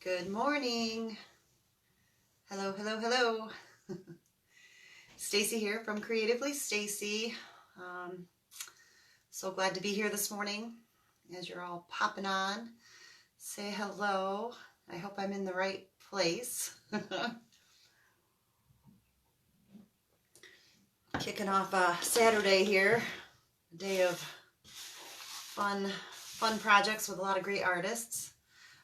Good morning. Hello, hello, hello. Stacy here from Creatively Stacy. So glad to be here this morning as you're all popping on. Say hello. I hope I'm in the right place. Kicking off a Saturday here, a day of fun projects with a lot of great artists.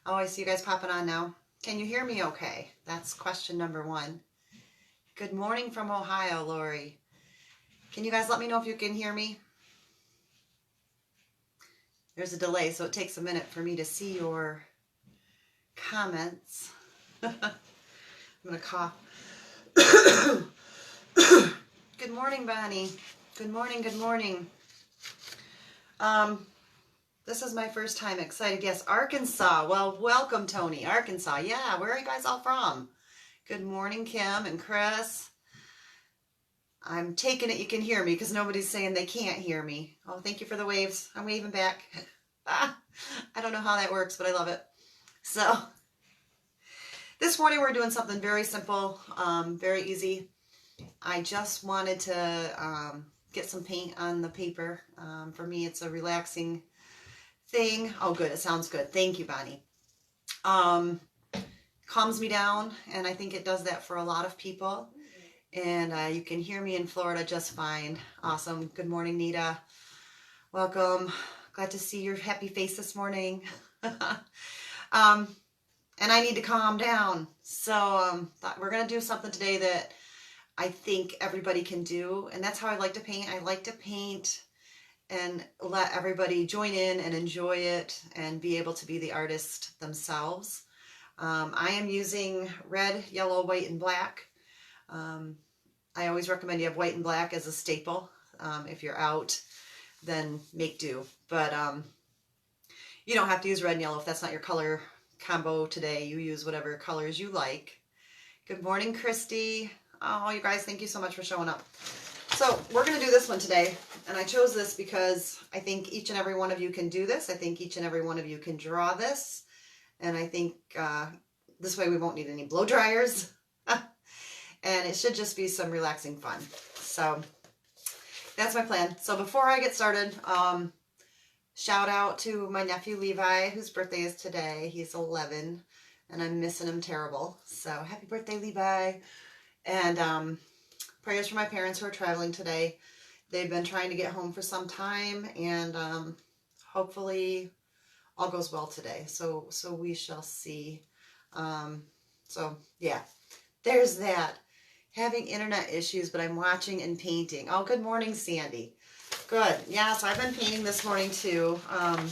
Oh, I see you guys popping on now. Can you hear me okay? That's question number one. Good morning from Ohio, Lori. Can you guys let me know if you can hear me? There's a delay, so it takes a minute for me to see your comments. I'm going to cough. Good morning, Bonnie. Good morning, good morning. This is my first time. Excited. Yes, Arkansas. Well, welcome, Tony. Arkansas. Yeah, where are you guys all from? Good morning, Kim and Chris. I'm taking it you can hear me because nobody's saying they can't hear me. Oh, thank you for the waves. I'm waving back. I don't know how that works, but I love it. So, this morning we're doing something very simple, very easy. I just wanted to get some paint on the paper. For me, it's a relaxing thing. Oh, good. It sounds good. Thank you, Bonnie. Calms me down, and I think it does that for a lot of people. And you can hear me in Florida just fine. Awesome. Good morning, Nita. Welcome. Glad to see your happy face this morning. And I need to calm down. So thought we're going to do something today that I think everybody can do. And that's how I like to paint. I like to paint and let everybody join in and enjoy it and be able to be the artist themselves. I am using red, yellow, white, and black. I always recommend you have white and black as a staple. If you're out, then make do. But you don't have to use red and yellow if that's not your color combo today. You use whatever colors you like. Good morning, Christy. Oh, you guys, thank you so much for showing up. So we're going to do this one today, and I chose this because I think each and every one of you can do this. I think each and every one of you can draw this, and I think this way we won't need any blow dryers, and it should just be some relaxing fun. So that's my plan. So before I get started, shout out to my nephew Levi, whose birthday is today. He's 11, and I'm missing him terrible. So happy birthday, Levi. And prayers for my parents who are traveling today. They've been trying to get home for some time, and hopefully all goes well today. So we shall see. So yeah, there's that. Having internet issues, but I'm watching and painting. Oh, good morning, Sandy. Good. Yeah, so I've been painting this morning too. I'm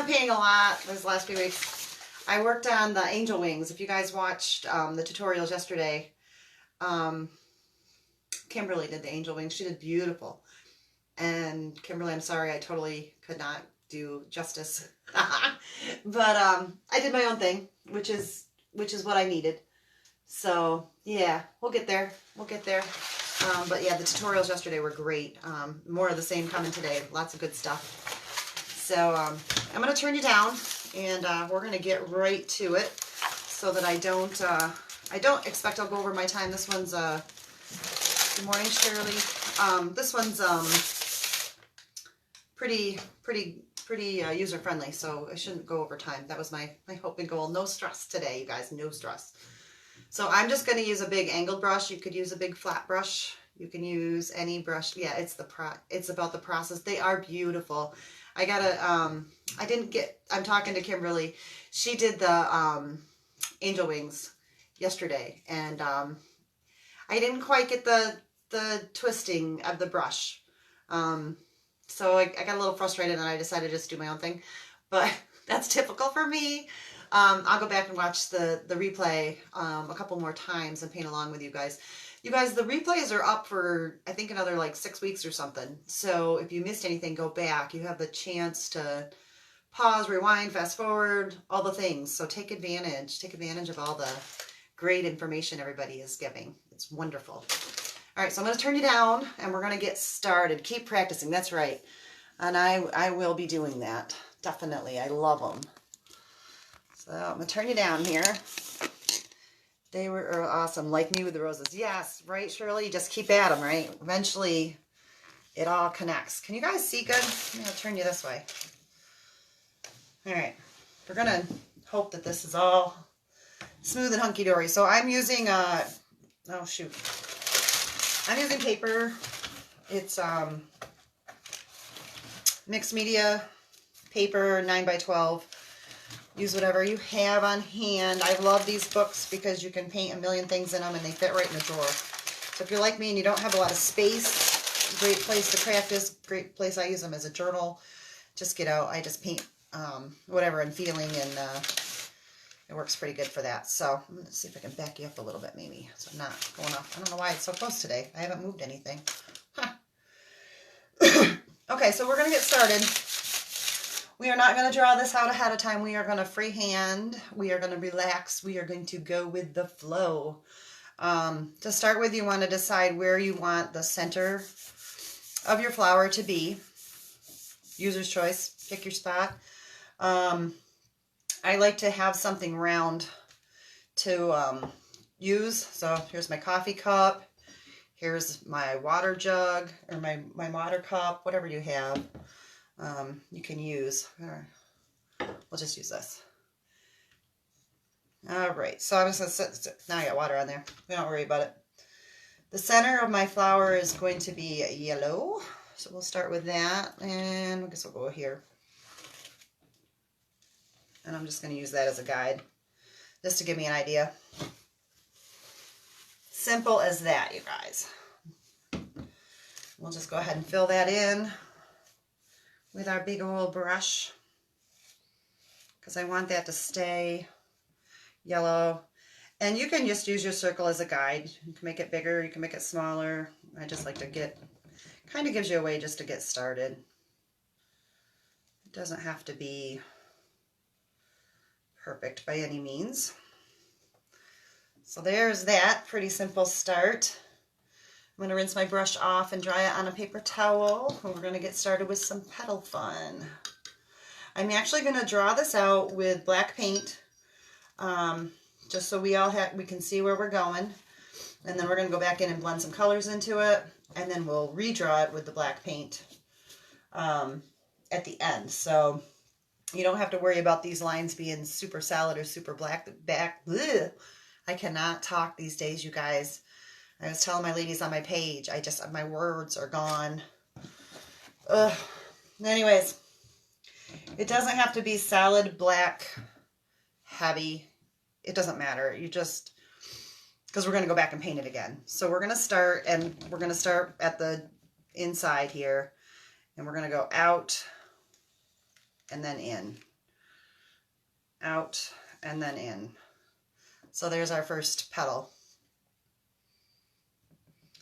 painting a lot these last few weeks. I worked on the angel wings. If you guys watched the tutorials yesterday, Kimberly did the angel wings. She did beautiful. And Kimberly, I'm sorry, I totally could not do justice. But I did my own thing, which is what I needed. So yeah, we'll get there. We'll get there. But yeah, the tutorials yesterday were great. More of the same coming today. Lots of good stuff. So I'm going to turn you down, and we're going to get right to it so that I don't expect I'll go over my time. This one's, good morning, Shirley. This one's pretty user-friendly, so I shouldn't go over time. That was my hope and goal. No stress today, you guys, no stress. So I'm just going to use a big angled brush. You could use a big flat brush. You can use any brush. Yeah, it's about the process. They are beautiful. I gotta, I'm talking to Kimberly. She did the angel wings yesterday, and I didn't quite get the twisting of the brush. So I got a little frustrated, and I decided to just do my own thing. But that's typical for me. I'll go back and watch the replay a couple more times and paint along with you guys. You guys, the replays are up for, I think, another like 6 weeks or something. So if you missed anything, go back. You have the chance to pause, rewind, fast forward, all the things. So take advantage. Take advantage of all the great information everybody is giving. It's wonderful. All right, so I'm going to turn you down, and we're going to get started. Keep practicing. That's right. And I will be doing that. Definitely. I love them. So I'm going to turn you down here. They were awesome. Like Me with the Roses. Yes, right, Shirley? Just keep at them, right? Eventually, it all connects. Can you guys see good? I'm going to turn you this way. All right. We're going to hope that this is all smooth and hunky-dory. So I'm using, oh, shoot. I'm using paper. It's mixed media paper, 9x12. Use whatever you have on hand. I love these books because you can paint a million things in them and they fit right in the drawer. So if you're like me and you don't have a lot of space, great place to practice, great place. I use them as a journal. Just get out. I just paint whatever I'm feeling, and it works pretty good for that. So let's see if I can back you up a little bit maybe so I'm not going off. I don't know why it's so close today. I haven't moved anything. Huh. Okay, so we're going to get started. We are not going to draw this out ahead of time. We are going to freehand. We are going to relax. We are going to go with the flow. To start with, you want to decide where you want the center of your flower to be. User's choice. Pick your spot. I like to have something round to use. So here's my coffee cup. Here's my water jug, or my water cup, whatever you have. You can use. We'll just use this. All right, so I'm just going to sit. Now I got water on there. We don't worry about it. The center of my flower is going to be yellow. So we'll start with that, and I guess we'll go here. And I'm just going to use that as a guide, just to give me an idea. Simple as that, you guys. We'll just go ahead and fill that in with our big old brush, because I want that to stay yellow. And you can just use your circle as a guide. You can make it bigger, you can make it smaller. I just like to get, kind of gives you a way just to get started. It doesn't have to be perfect by any means. So there's that, pretty simple start. I'm going to rinse my brush off and dry it on a paper towel. And we're going to get started with some petal fun. I'm actually going to draw this out with black paint, just so we can see where we're going. And then we're going to go back in and blend some colors into it, and then we'll redraw it with the black paint at the end. So you don't have to worry about these lines being super solid or super black. Ugh. I cannot talk these days, you guys. I was telling my ladies on my page, my words are gone. Ugh. Anyways, it doesn't have to be solid, black, heavy. It doesn't matter. You just, because we're going to go back and paint it again. So we're going to start, and we're going to start at the inside here, and we're going to go out and then in. Out and then in. So there's our first petal.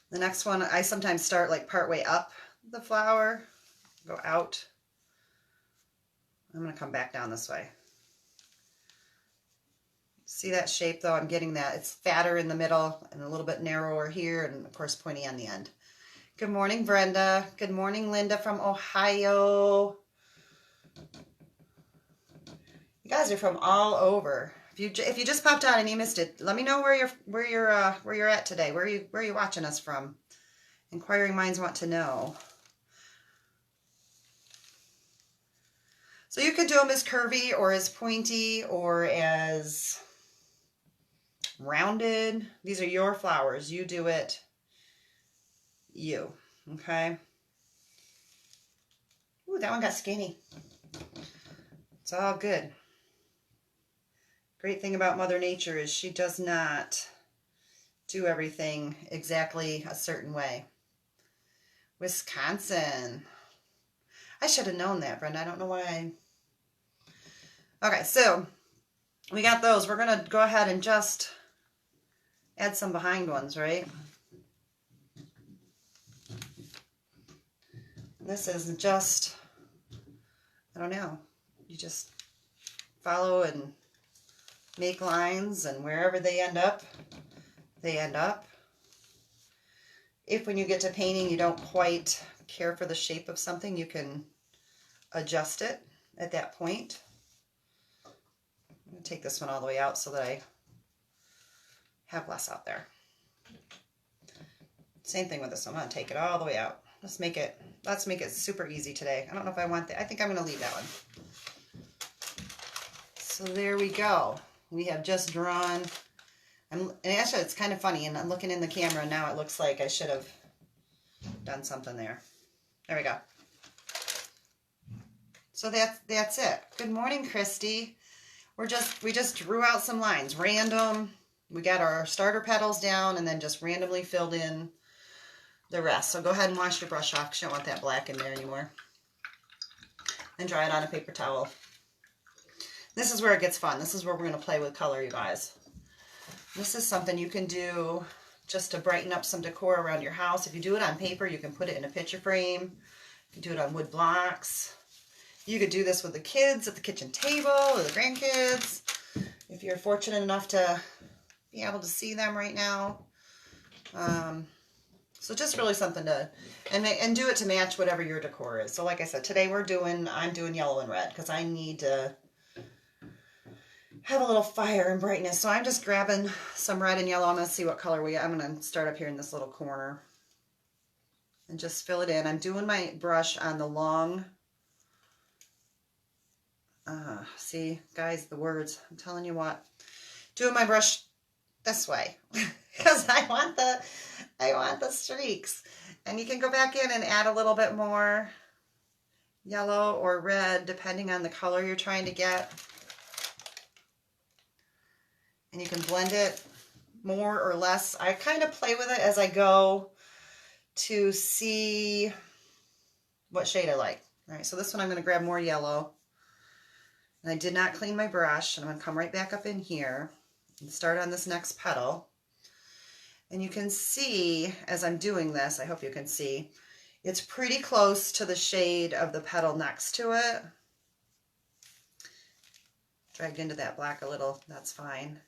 The next one, I sometimes start like part way up the flower, go out. I'm going to come back down this way. See that shape though? I'm getting that. It's fatter in the middle and a little bit narrower here, and of course pointy on the end. Good morning, Brenda. Good morning, Linda from Ohio. You guys are from all over. If you just popped on and you missed it, let me know where you're at today. Where are you watching us from? Inquiring minds want to know. So you could do them as curvy or as pointy or as rounded. These are your flowers. You do it. You. Okay. Ooh, that one got skinny. It's all good. Great thing about Mother Nature is she does not do everything exactly a certain way. Wisconsin. I should have known that, Brenda. I don't know why. Okay, so we got those. We're going to go ahead and just add some behind ones, right? This is just, I don't know. You just follow and make lines, and wherever they end up, they end up. If when you get to painting you don't quite care for the shape of something, you can adjust it at that point. take this one all the way out so that I have less out there. Same thing with this one. I'm going to take it all the way out. Let's make it super easy today. I don't know if I want that. I think I'm going to leave that one. So there we go. We have just drawn, and actually it's kind of funny, and I'm looking in the camera now, it looks like I should have done something there. There we go. So that's it. Good morning, Christy. We just drew out some lines, random. We got our starter petals down and then just randomly filled in the rest. So go ahead and wash your brush off because you don't want that black in there anymore. And dry it on a paper towel. This is where it gets fun. This is where we're going to play with color, you guys. This is something you can do just to brighten up some decor around your house. If you do it on paper, you can put it in a picture frame. You can do it on wood blocks. You could do this with the kids at the kitchen table or the grandkids. If you're fortunate enough to be able to see them right now. So just really something to, and do it to match whatever your decor is. So like I said, today I'm doing yellow and red because I need to have a little fire and brightness. So I'm just grabbing some red and yellow. I'm going to see what color I'm going to start up here in this little corner and just fill it in. I'm doing my brush on the long, see guys, the words, I'm telling you what, doing my brush this way because I want the streaks. And you can go back in and add a little bit more yellow or red depending on the color you're trying to get. And you can blend it more or less. I kind of play with it as I go to see what shade I like. All right, so this one I'm going to grab more yellow. And I did not clean my brush. And I'm going to come right back up in here and start on this next petal. And you can see as I'm doing this, I hope you can see, it's pretty close to the shade of the petal next to it. Dragged into that black a little, that's fine.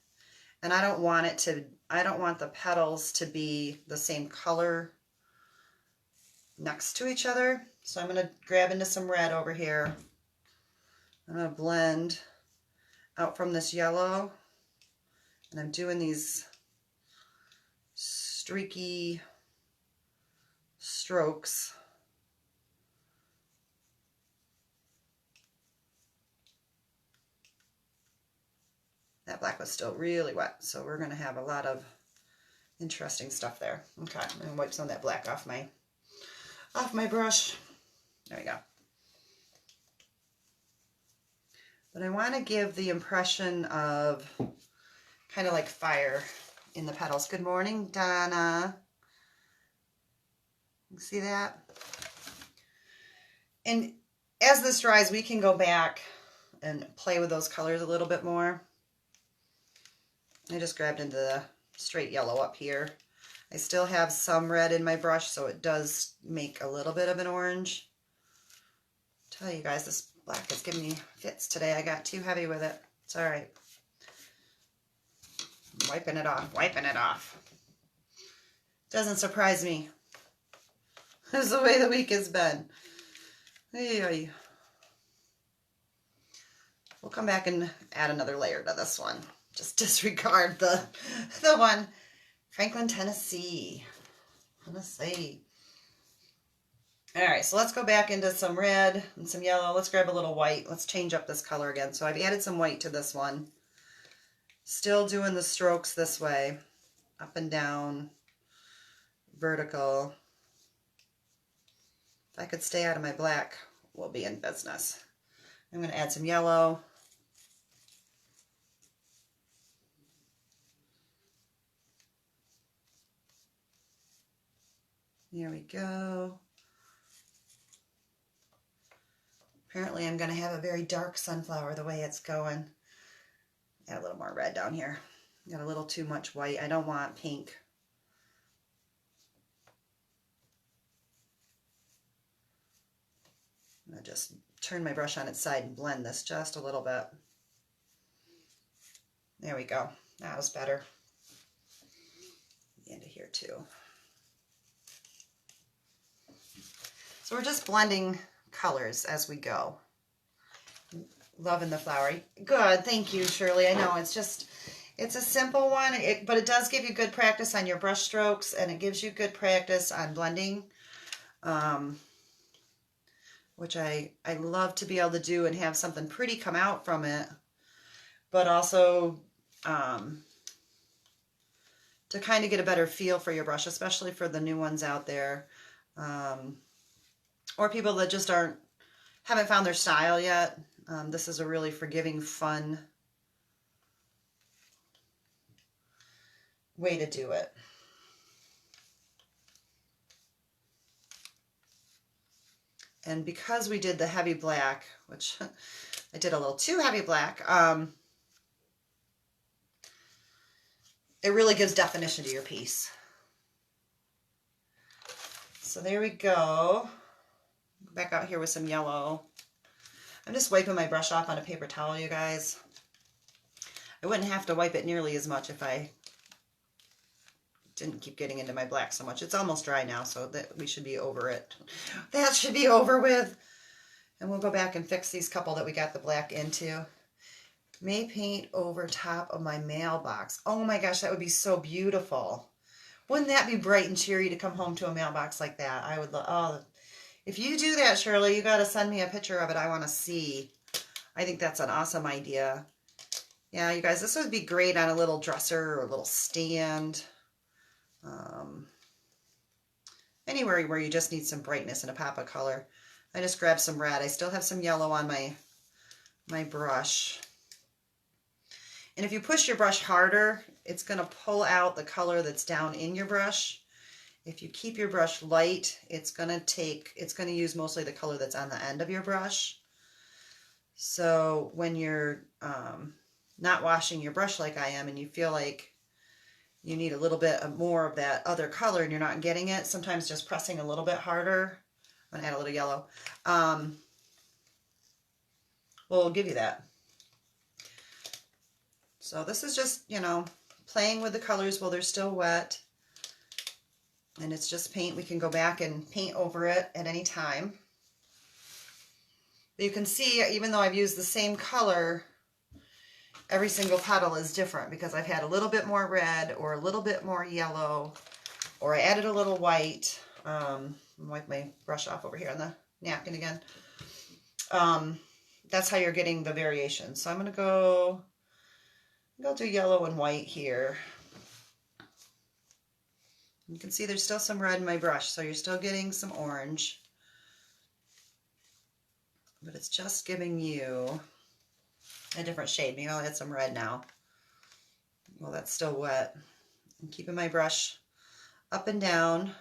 And I don't want the petals to be the same color next to each other. So I'm going to grab into some red over here. I'm going to blend out from this yellow. And I'm doing these streaky strokes. That black was still really wet, so we're going to have a lot of interesting stuff there. Okay, I'm going to wipe some of that black off my brush. There we go. But I want to give the impression of kind of like fire in the petals. Good morning, Donna. You see that? And as this dries, we can go back and play with those colors a little bit more. I just grabbed into the straight yellow up here. I still have some red in my brush, so it does make a little bit of an orange. Tell you guys, this black is giving me fits today. I got too heavy with it. It's all right. Wiping it off, wiping it off. Doesn't surprise me. This is the way the week has been. We'll come back and add another layer to this one. Just disregard the one. Franklin, Tennessee. All right, so let's go back into some red and some yellow. Let's grab a little white. Let's change up this color again. So I've added some white to this one. Still doing the strokes this way. Up and down. Vertical. If I could stay out of my black, we'll be in business. I'm going to add some yellow. There we go. Apparently I'm going to have a very dark sunflower the way it's going. Add a little more red down here. Got a little too much white. I don't want pink. I'm going to just turn my brush on its side and blend this just a little bit. There we go. That was better. Into here too. So we're just blending colors as we go. Loving the flower. Good. Thank you, Shirley. I know it's a simple one, but it does give you good practice on your brush strokes, and it gives you good practice on blending, which I love to be able to do and have something pretty come out from it, but also to kind of get a better feel for your brush, especially for the new ones out there, or people that just haven't found their style yet. This is a really forgiving, fun way to do it. And because we did the heavy black, which I did a little too heavy black, it really gives definition to your piece. So there we go. Back out here with some yellow. I'm just wiping my brush off on a paper towel, you guys. I wouldn't have to wipe it nearly as much if I didn't keep getting into my black so much. It's almost dry now, so that we should be over it. That should be over with. And we'll go back and fix these couple that we got the black into. May paint over top of my mailbox. Oh my gosh, that would be so beautiful. Wouldn't that be bright and cheery to come home to a mailbox like that? I would love, oh, if you do that, Shirley, you got to send me a picture of it. I want to see. I think that's an awesome idea. Yeah, you guys, this would be great on a little dresser or a little stand. Anywhere where you just need some brightness and a pop of color. I just grabbed some red. I still have some yellow on my brush. And if you push your brush harder, it's going to pull out the color that's down in your brush. If you keep your brush light, it's going to use mostly the color that's on the end of your brush. So when you're not washing your brush like I am and you feel like you need a little bit more of that other color and you're not getting it, sometimes just pressing a little bit harder, I'm going to add a little yellow, will give you that. So this is just, you know, playing with the colors while they're still wet. And it's just paint. We can go back and paint over it at any time. You can see, even though I've used the same color, every single petal is different because I've had a little bit more red or a little bit more yellow, or I added a little white. Wipe my brush off over here on the napkin again. That's how you're getting the variation. So I'm going to go do yellow and white here. You can see there's still some red in my brush, so you're still getting some orange. But it's just giving you a different shade. Maybe I'll add some red now. Well, that's still wet. I'm keeping my brush up and down.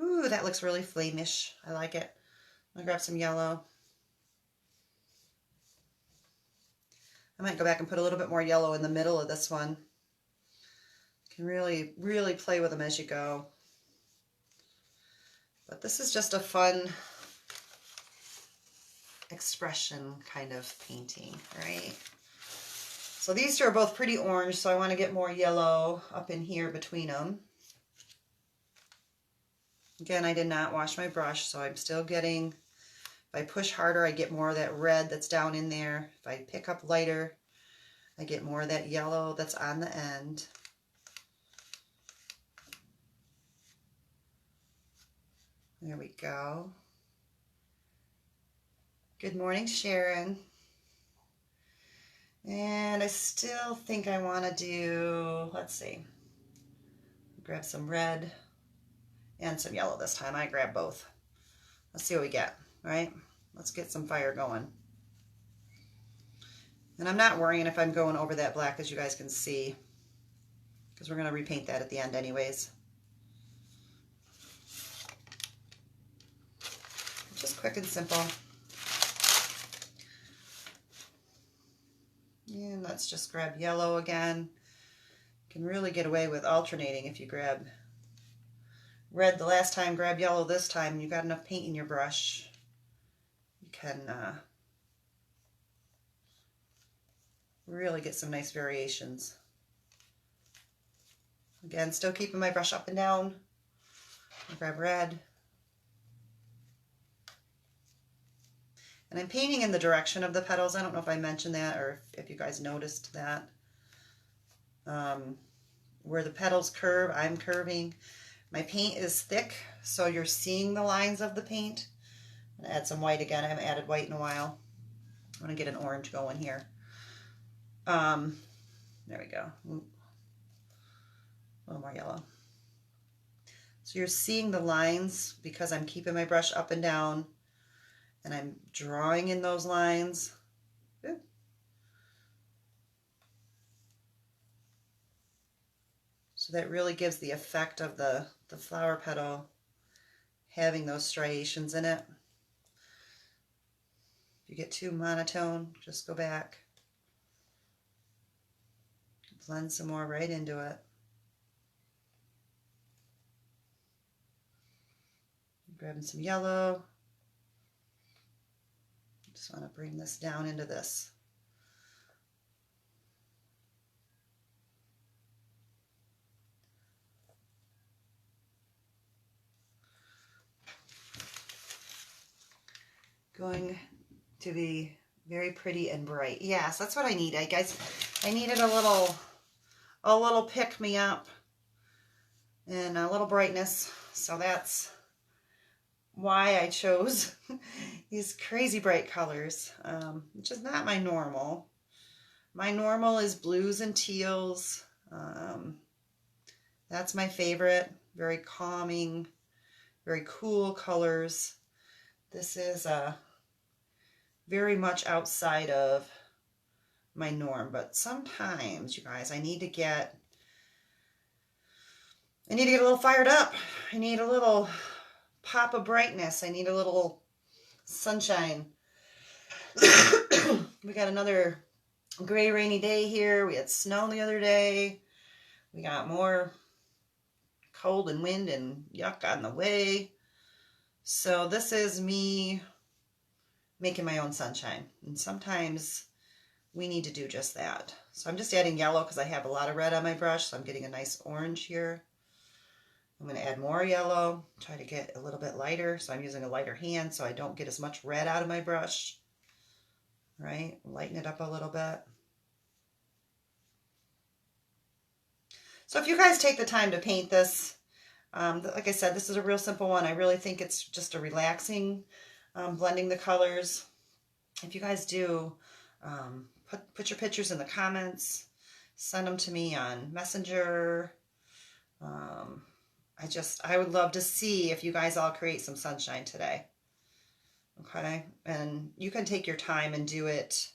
Ooh, that looks really flamish. I like it. I'm going to grab some yellow. I might go back and put a little bit more yellow in the middle of this one. You can really, really play with them as you go. But this is just a fun expression kind of painting, right? So these two are both pretty orange, so I want to get more yellow up in here between them. Again, I did not wash my brush, so I'm still getting, if I push harder, I get more of that red that's down in there. If I pick up lighter, I get more of that yellow that's on the end. There we go. Good morning, Sharon. And I still think I want to do, let's see, grab some red and some yellow this time. I grab both. Let's see what we get, right? Let's get some fire going. And I'm not worrying if I'm going over that black, as you guys can see, because we're going to repaint that at the end anyways. Just quick and simple. And let's just grab yellow again. You can really get away with alternating if you grab red the last time, grab yellow this time, and you've got enough paint in your brush. You can really get some nice variations. Again, still keeping my brush up and down. I'll grab red. And I'm painting in the direction of the petals. I don't know if I mentioned that or if you guys noticed that. Where the petals curve, I'm curving. My paint is thick, so you're seeing the lines of the paint. I'm gonna add some white again. I haven't added white in a while. I'm gonna get an orange going here. There we go. A little more yellow. So you're seeing the lines because I'm keeping my brush up and down and I'm drawing in those lines. Ooh. So that really gives the effect of the flower petal having those striations in it. If you get too monotone, just go back. Blend some more right into it. Grabbing some yellow. Just want to bring this down into this. Going to be very pretty and bright. Yes, that's what I need. Guys, I needed a little pick me up and a little brightness. So that's why I chose these crazy bright colors, which is not my normal. My normal is blues and teals. That's my favorite. Very calming, very cool colors. This is very much outside of my norm, but sometimes, you guys, I need to get a little fired up. I need a little pop of brightness. I need a little sunshine. We got another gray, rainy day here. We had snow the other day. We got more cold and wind and yuck on the way. So this is me making my own sunshine. And sometimes we need to do just that. So I'm just adding yellow because I have a lot of red on my brush. So I'm getting a nice orange here. I'm going to add more yellow, try to get a little bit lighter. So I'm using a lighter hand so I don't get as much red out of my brush. Right? Lighten it up a little bit. So if you guys take the time to paint this, like I said, this is a real simple one. I really think it's just a relaxing, blending the colors. If you guys do, put your pictures in the comments, send them to me on Messenger. I would love to see if you guys all create some sunshine today. Okay, and you can take your time and do it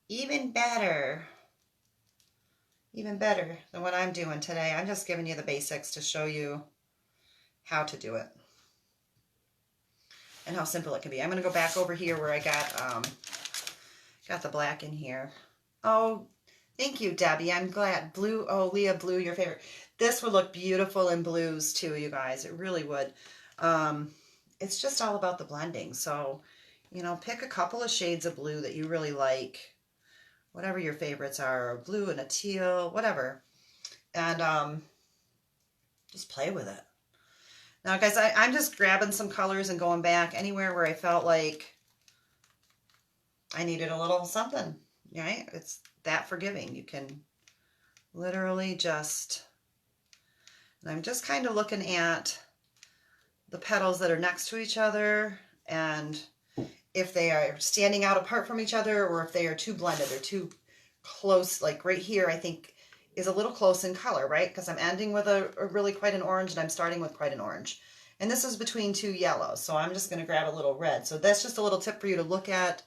even better than what I'm doing today. I'm just giving you the basics to show you how to do it and how simple it can be. I'm going to go back over here where I got the black in here. Oh, thank you, Debbie. I'm glad. Blue. Oh, Leah, blue, your favorite. This would look beautiful in blues too, you guys. It really would. It's just all about the blending. So, you know, pick a couple of shades of blue that you really like. Whatever your favorites are, a blue and a teal, whatever. And just play with it. Now, guys, I'm just grabbing some colors and going back anywhere where I felt like I needed a little something, right? It's that forgiving. You can literally just... And I'm just kind of looking at the petals that are next to each other and if they are standing out apart from each other or if they are too blended. They're too close. Like right here, I think is a little close in color, right? Because I'm ending with a really quite an orange and I'm starting with quite an orange. And this is between two yellows. So I'm just going to grab a little red. So that's just a little tip for you to look at.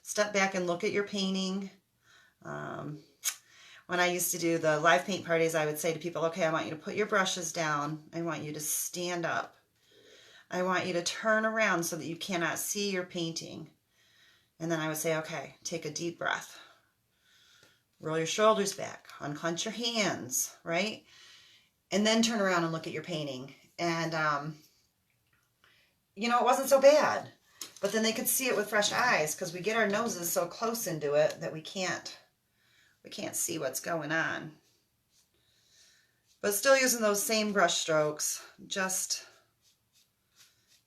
Step back and look at your painting. When I used to do the live paint parties, I would say to people, okay, I want you to put your brushes down. I want you to stand up. I want you to turn around so that you cannot see your painting. And then I would say, okay, take a deep breath. Roll your shoulders back. Unclench your hands, right? And then turn around and look at your painting. And, you know, it wasn't so bad. But then they could see it with fresh eyes because we get our noses so close into it that we can't see what's going on. But still using those same brush strokes, just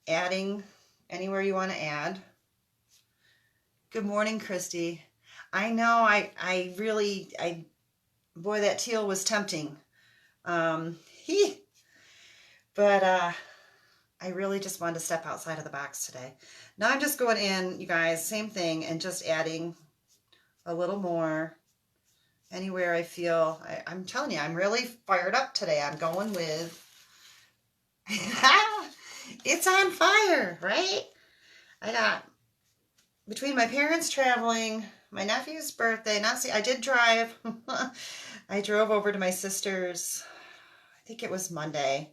adding anywhere you want to add. Good morning, Christy. I know, I really, boy, that teal was tempting. He, but I really just wanted to step outside of the box today. Now I'm just going in, you guys, same thing, and just adding a little more anywhere I feel. I'm telling you, I'm really fired up today. I'm going with, it's on fire, right? I got, between my parents traveling, my nephew's birthday, I did drive. I drove over to my sister's, I think it was Monday,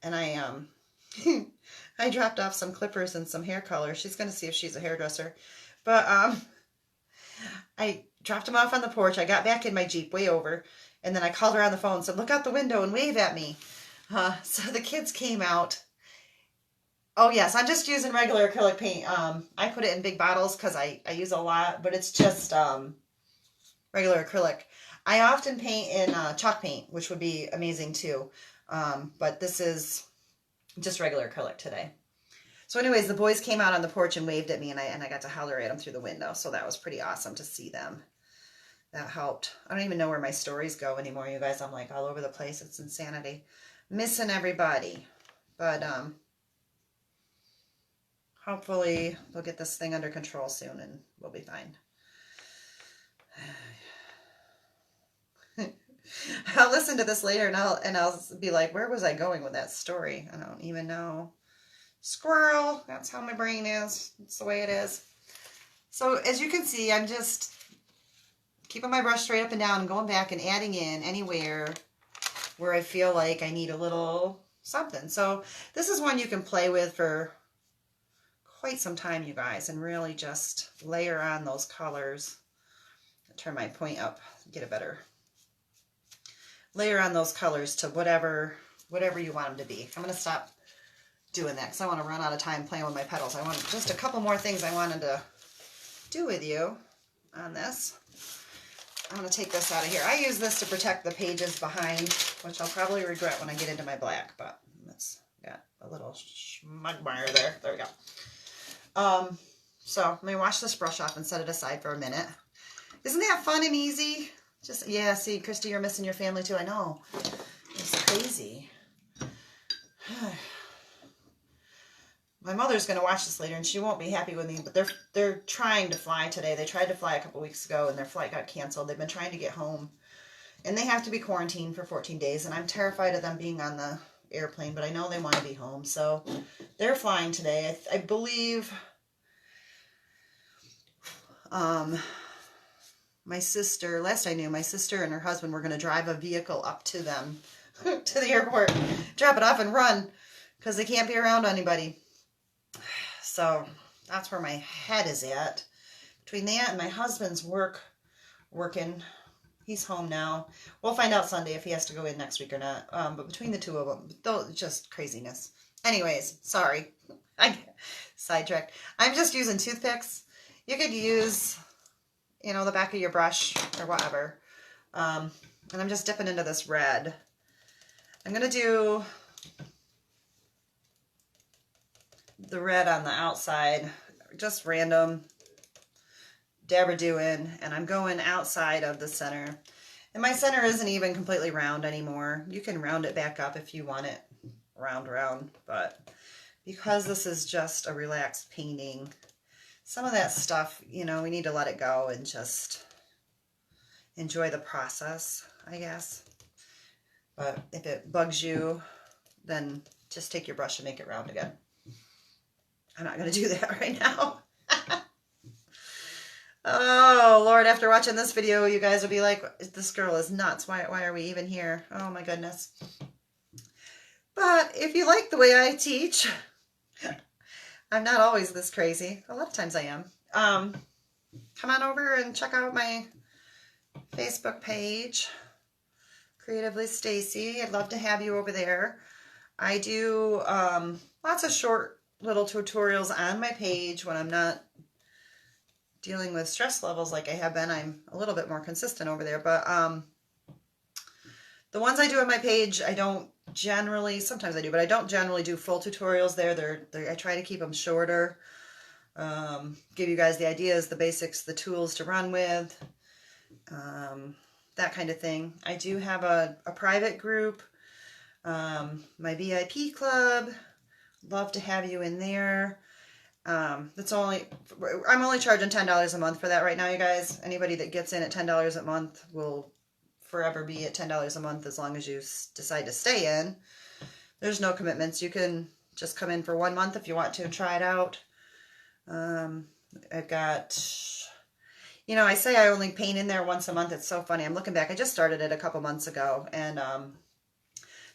and I I dropped off some clippers and some hair color. She's going to see if she's a hairdresser. But I dropped them off on the porch. I got back in my Jeep way over, and then I called her on the phone and said, look out the window and wave at me. So the kids came out. Oh, yes, I'm just using regular acrylic paint. I put it in big bottles because I use a lot, but it's just regular acrylic. I often paint in chalk paint, which would be amazing too. But this is just regular acrylic today. So anyways, the boys came out on the porch and waved at me, and I got to holler at them through the window. So that was pretty awesome to see them. That helped. I don't even know where my stories go anymore, you guys. I'm like all over the place. It's insanity. Missing everybody. But hopefully we'll get this thing under control soon and we'll be fine. I'll listen to this later and I'll be like, where was I going with that story? I don't even know. Squirrel. That's how my brain is. That's the way it is. So as you can see, I'm just keeping my brush straight up and down and going back and adding in anywhere where I feel like I need a little something. So this is one you can play with for quite some time, you guys, and really just layer on those colors. I'll turn my point up, get a better layer on those colors to whatever you want them to be. I'm going to stop doing that because I want to run out of time playing with my petals. I want just a couple more things I wanted to do with you on this. I'm going to take this out of here. I use this to protect the pages behind, which I'll probably regret when I get into my black, but it's got a little schmugmire there. There we go. So let me wash this brush off and set it aside for a minute. Isn't that fun and easy? Just, yeah, see, Christy, you're missing your family too. I know. It's crazy. My mother's going to watch this later, and she won't be happy with me, but they're trying to fly today. They tried to fly a couple weeks ago, and their flight got canceled. They've been trying to get home, and they have to be quarantined for 14 days, and I'm terrified of them being on the airplane, but I know they want to be home, so they're flying today. I believe my sister, last I knew, my sister and her husband were going to drive a vehicle up to them, to the airport, drop it off and run, because they can't be around anybody. So that's where my head is at. Between that and my husband's working, he's home now. We'll find out Sunday if he has to go in next week or not. But between the two of them, just craziness. Anyways, sorry. I sidetracked. I'm just using toothpicks. You could use, the back of your brush or whatever. And I'm just dipping into this red. I'm going to do the red on the outside, just random dabber-doing, and I'm going outside of the center. And my center isn't even completely round anymore. You can round it back up if you want it round, but because this is just a relaxed painting, some of that stuff, we need to let it go and just enjoy the process, I guess. But if it bugs you, then just take your brush and make it round again. I'm not going to do that right now. Oh, Lord, after watching this video, you guys will be like, this girl is nuts. Why are we even here? Oh, my goodness. But if you like the way I teach, I'm not always this crazy. A lot of times I am. Come on over and check out my Facebook page, Creatively Stacy. I'd love to have you over there. I do lots of short little tutorials on my page when I'm not dealing with stress levels like I have been. I'm a little bit more consistent over there, but the ones I do on my page, I don't generally, sometimes I do, but I don't generally do full tutorials there. I try to keep them shorter. give you guys the ideas, the basics, the tools to run with, that kind of thing. I do have a private group, my VIP club. Love to have you in there. I'm only charging $10 a month for that right now, you guys. Anybody that gets in at $10 a month will forever be at $10 a month as long as you decide to stay in. There's no commitments. You can just come in for 1 month if you want to and try it out. I've got, I say I only paint in there once a month. It's so funny. I'm looking back. I just started it a couple months ago, and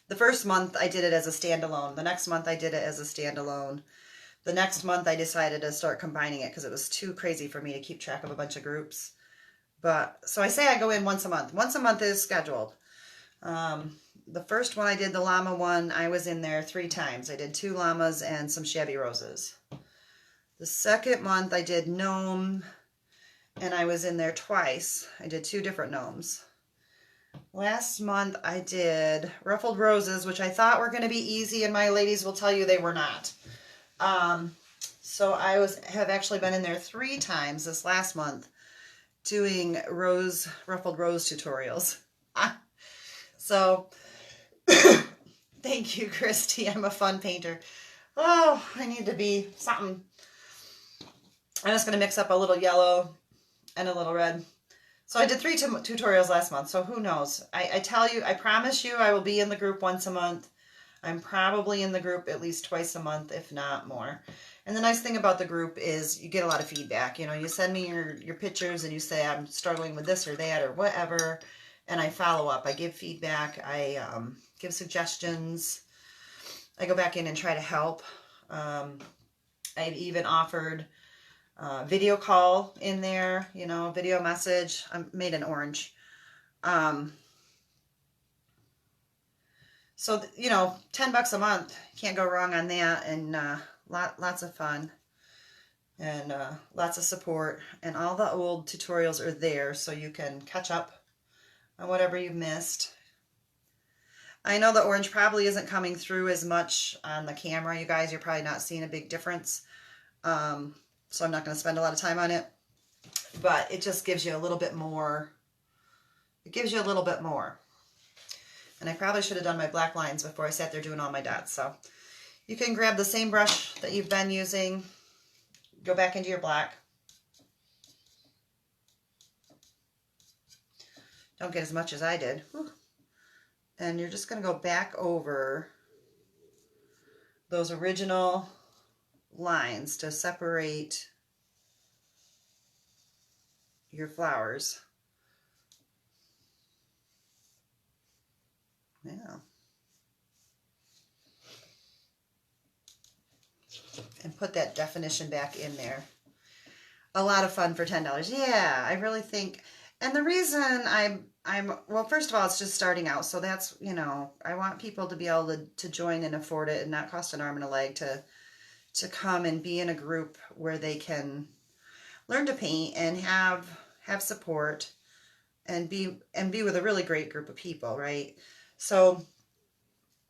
the first month I did it as a standalone. The next month I did it as a standalone. The next month I decided to start combining it because it was too crazy for me to keep track of a bunch of groups. So I say I go in once a month. Once a month is scheduled. The first one I did, the llama one, I was in there 3 times. I did 2 llamas and some shabby roses. The second month I did gnome, and I was in there twice. I did 2 different gnomes. Last month I did ruffled roses, which I thought were going to be easy, and my ladies will tell you they were not. So I have actually been in there 3 times this last month doing ruffled rose tutorials. So thank you, Christy. I'm a fun painter. Oh, I need to be something. I'm just going to mix up a little yellow and a little red. So I did 3 tutorials last month, so who knows? I tell you, I promise you I will be in the group once a month. I'm probably in the group at least twice a month, if not more. And the nice thing about the group is you get a lot of feedback. You send me your pictures and you say, I'm struggling with this or that or whatever, and I follow up. I give feedback. I give suggestions. I go back in and try to help. I've even offered video call in there, video message. I made an orange. So, $10 a month, can't go wrong on that, and lots of fun, and lots of support, and all the old tutorials are there, so you can catch up on whatever you've missed. I know the orange probably isn't coming through as much on the camera, you guys. You're probably not seeing a big difference, so I'm not going to spend a lot of time on it, but it just gives you a little bit more. It gives you a little bit more. And I probably should have done my black lines before I sat there doing all my dots. So you can grab the same brush that you've been using, go back into your black. Don't get as much as I did. Whew. And you're just going to go back over those original lines to separate your flowers. Yeah. And put that definition back in there. A lot of fun for $10. Yeah, I really think, and the reason well, first of all, it's just starting out. So that's, I want people to be able to join and afford it and not cost an arm and a leg to come and be in a group where they can learn to paint and have support and be with a really great group of people, right? So,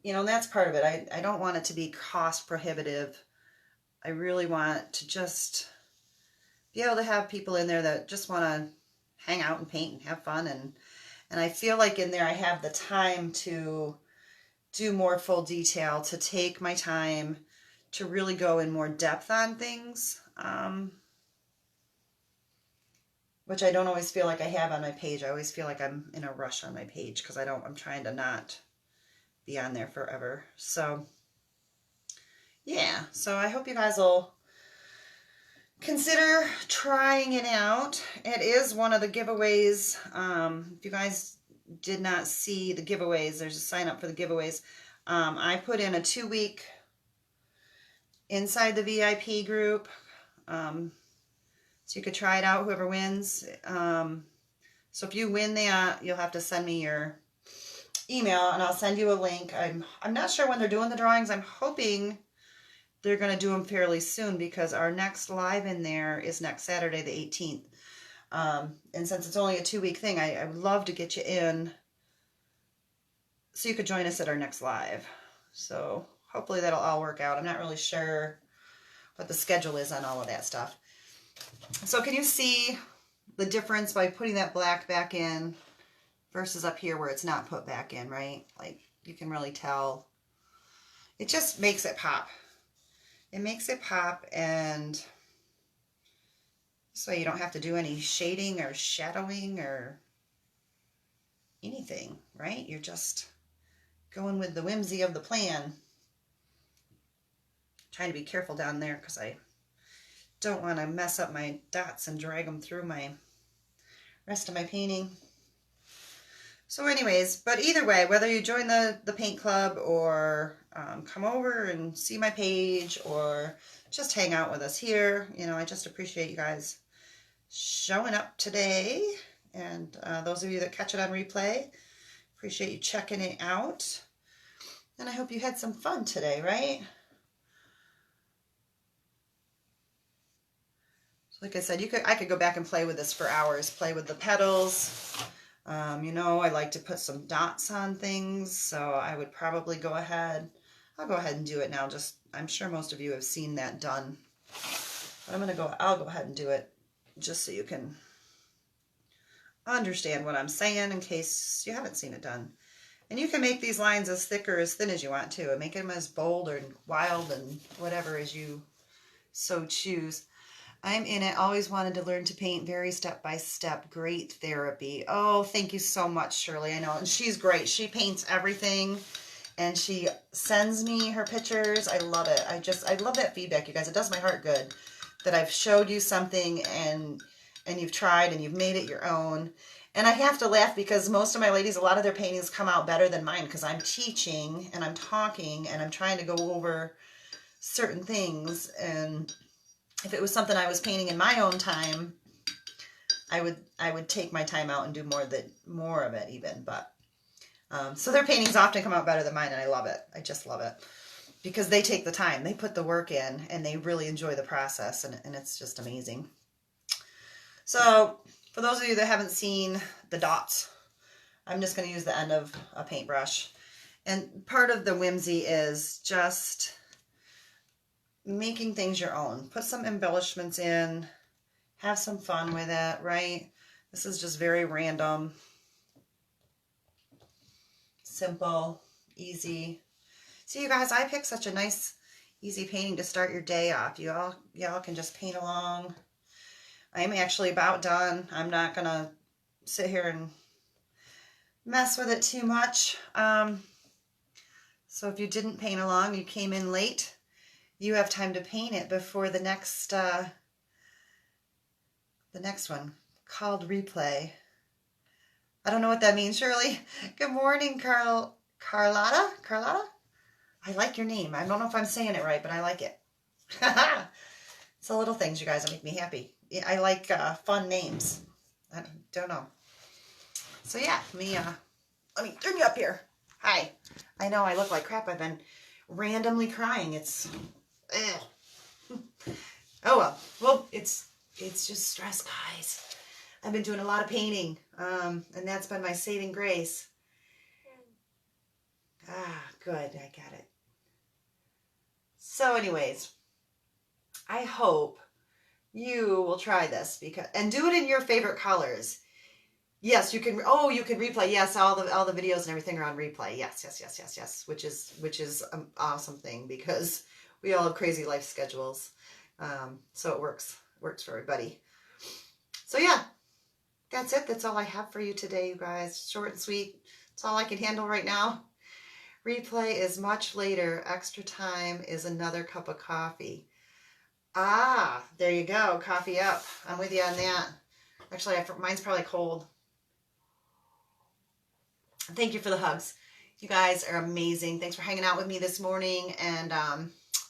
that's part of it. I don't want it to be cost prohibitive. I really want to just be able to have people in there that just want to hang out and paint and have fun. And I feel like in there I have the time to do more full detail, to take my time to really go in more depth on things, which I don't always feel like I have on my page. I always feel like I'm in a rush on my page because I'm trying to not be on there forever. So yeah, so I hope you guys will consider trying it out. It is one of the giveaways. If you guys did not see the giveaways, there's a sign up for the giveaways. I put in a 2-week inside the VIP group. So you could try it out, whoever wins. So if you win that, you'll have to send me your email and I'll send you a link. I'm not sure when they're doing the drawings. I'm hoping they're going to do them fairly soon because our next live in there is next Saturday, the 18th. And since it's only a 2-week thing, I would love to get you in so you could join us at our next live. So hopefully that'll all work out. I'm not really sure but the schedule is on all of that stuff. So can you see the difference by putting that black back in versus up here where it's not put back in, right? Like you can really tell. It just makes it pop. It makes it pop, and this way you don't have to do any shading or shadowing or anything, right? You're just going with the whimsy of the plan. Trying to be careful down there because I don't want to mess up my dots and drag them through my rest of my painting. So anyways, but either way, whether you join the paint club or come over and see my page or just hang out with us here, you know, I just appreciate you guys showing up today. And those of you that catch it on replay, appreciate you checking it out. And I hope you had some fun today, right? So like I said, I could go back and play with this for hours, play with the petals. You know, I like to put some dots on things, so I would probably go ahead. I'll go ahead and do it now. Just, I'm sure most of you have seen that done. But I'll go ahead and do it just so you can understand what I'm saying in case you haven't seen it done. And you can make these lines as thick or as thin as you want to, and make them as bold or wild and whatever as you so choose. I'm in it. Always wanted to learn to paint, very step by step. Great therapy. Oh, thank you so much, Shirley. I know. And she's great. She paints everything and she sends me her pictures. I love it. I love that feedback, you guys. It does my heart good that I've showed you something and you've tried and you've made it your own. And I have to laugh because most of my ladies, a lot of their paintings come out better than mine because I'm teaching and I'm talking and I'm trying to go over certain things. And if it was something I was painting in my own time, I would take my time out and do more of it even. But so their paintings often come out better than mine, and I love it. I just love it because they take the time, they put the work in, and they really enjoy the process, and it's just amazing. So for those of you that haven't seen the dots, I'm just going to use the end of a paintbrush, and part of the whimsy is just making things your own. Put some embellishments in, have some fun with it, right? This is just very random, simple, easy. See, you guys, I picked such a nice, easy painting to start your day off. Y'all can just paint along. I'm actually about done. I'm not gonna sit here and mess with it too much. So if you didn't paint along, you came in late, you have time to paint it before the next one called replay. I don't know what that means, Shirley. Good morning, Carlotta. I like your name. I don't know if I'm saying it right, but I like it. It's the little things, you guys, that make me happy. I like fun names. I don't know. So yeah, let me turn you up here. Hi. I know I look like crap. I've been randomly crying. It's oh well. Well, it's just stress, guys. I've been doing a lot of painting, and that's been my saving grace. Ah, good. I got it. So anyways, I hope you will try this and do it in your favorite colors. Yes, you can. Oh, you can replay. Yes, all the videos and everything are on replay. Yes. Which is an awesome thing because we all have crazy life schedules. So it works for everybody. So yeah, that's it. That's all I have for you today, you guys. Short and sweet. That's all I can handle right now. Replay is much later. Extra time is another cup of coffee. Ah, there you go. Coffee up. I'm with you on that. Actually, mine's probably cold. Thank you for the hugs. You guys are amazing. Thanks for hanging out with me this morning, and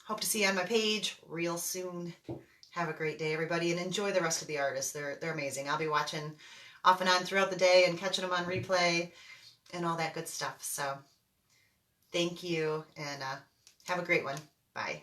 hope to see you on my page real soon. Have a great day, everybody, and enjoy the rest of the artists. They're amazing. I'll be watching off and on throughout the day and catching them on replay and all that good stuff. So thank you, and have a great one. Bye.